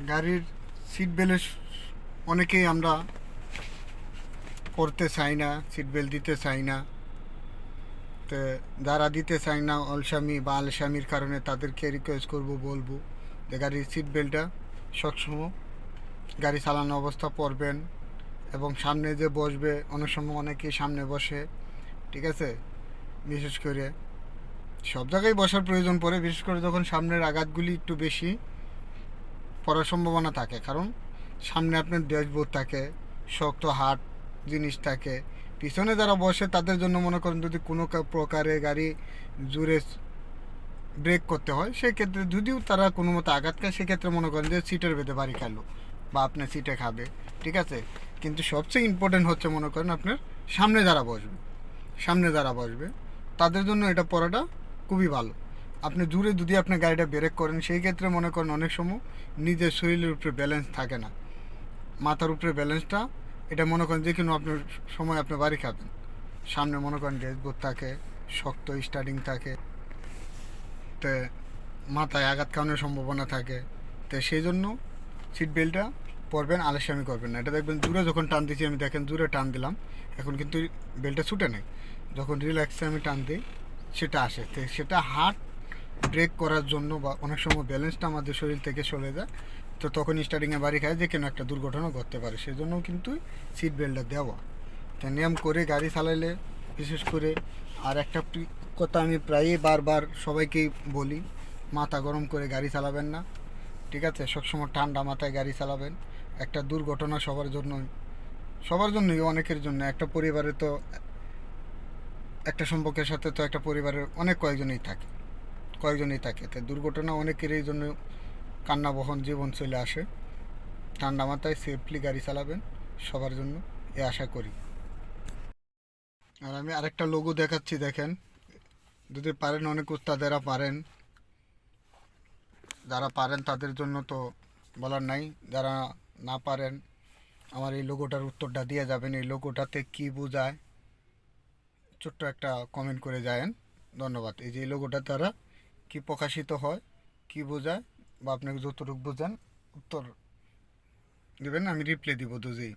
গাড়ির seat belt অনেকেই আমরা পরতে চাই না, সিট বেল্ট দিতে চাই না। তো যারা দিতে চাই না অলসামি বা আলসামির কারণে তাদেরকে রিকোয়েস্ট করব, বলবো যে গাড়ির সিট বেল্টটা সবসময় গাড়ি চালানো অবস্থা পরবেন। এবং সামনে যে বসবে, অনেক সময় অনেকেই সামনে বসে, ঠিক আছে। বিশেষ করে সব জায়গায় বসার প্রয়োজন পড়ে, বিশেষ করে যখন সামনের আঘাতগুলি একটু বেশি পড়ার সম্ভাবনা থাকে, কারণ সামনে আপনার ড্যাশবোর্ড থাকে, শক্ত হার্ড জিনিস থাকে। পিছনে যারা বসে তাদের জন্য মনে করেন যদি কোনো প্রকারে গাড়ি জুড়ে ব্রেক করতে হয়, সেক্ষেত্রে যদিও তারা কোনো মতো আঘাত খায়, সেক্ষেত্রে মনে করেন যে সিটের বেঁধে বাড়ি খেলো বা আপনার সিটে খাবে, ঠিক আছে। কিন্তু সবচেয়ে ইম্পর্টেন্ট হচ্ছে মনে করেন আপনার সামনে যারা বসবে, সামনে যারা বসবে তাদের জন্য এটা পড়াটা খুবই ভালো। আপনি জুড়ে যদি আপনি গাড়িটা ব্রেক করেন, সেই ক্ষেত্রে মনে করেন অনেক সময় নিজের শরীরের উপরে ব্যালেন্স থাকে না, মাথার উপরে ব্যালেন্সটা, এটা মনে করেন যে কোনো আপনার সময় আপনি বাড়ি খাবেন। সামনে মনে করেন ড্যাশবোর্ড থাকে, শক্ত স্টার্টিং থাকে, তো মাথায় আঘাত খাওয়ানোর সম্ভাবনা থাকে। তো সেই জন্য সিট বেল্টটা পরবেন, আলস্যামি করবেন না। এটা দেখবেন জোরে যখন টান দিচ্ছি আমি, দেখেন জোরে টান দিলাম, এখন কিন্তু বেল্টটা ছুটে নেই। যখন রিল্যাক্সে আমি টান দিই সেটা আসে, তো সেটা হার্ট ব্রেক করার জন্য বা অনেক সময় ব্যালেন্সটা আমাদের শরীর থেকে চলে যায়, তো তখন স্টার্টিংয়ে বাড়ি খায় যে কোনো একটা দুর্ঘটনা ঘটতে পারে। সেই জন্য কিন্তু সিট বেল্টটা দেওয়া। তা নিয়ম করে গাড়ি চালাইলে বিশেষ করে, আর একটা কথা আমি প্রায়ই বারবার সবাইকেই বলি, মাথা গরম করে গাড়ি চালাবেন না, ঠিক আছে। সবসময় ঠান্ডা মাথায় গাড়ি চালাবেন। একটা দুর্ঘটনা সবার জন্যই অনেকের জন্য, একটা পরিবারে তো একটা সম্পর্কের সাথে তো একটা পরিবারের অনেক কয়েকজনই থাকে, তো দুর্ঘটনা অনেকেরই জন্য কান্না বহন জীবন চলে আসে। ঠান্ডা মাথায় সেফলি গাড়ি চালাবেন, সবার জন্য এ আশা করি। আর আমি আরেকটা লোগো দেখাচ্ছি, দেখেন, যদি পারেন, অনেক উস্তাদেরা পারেন, যারা পারেন তাদের জন্য তো বলার নাই, যারা না পারেন আমার এই লোগোটার উত্তরটা দিয়ে যাবেন। এই লোগোটাতে কি বোঝায় ছোট্ট একটা কমেন্ট করে যায়েন, ধন্যবাদ। এই যে এই লোগোটা দ্বারা কি প্রকাশিত হয়, কি বোঝায়, বা আপনাকে যতটুকু বোঝান উত্তর দেবেন, আমি রিপ্লাই দিব দুজেই।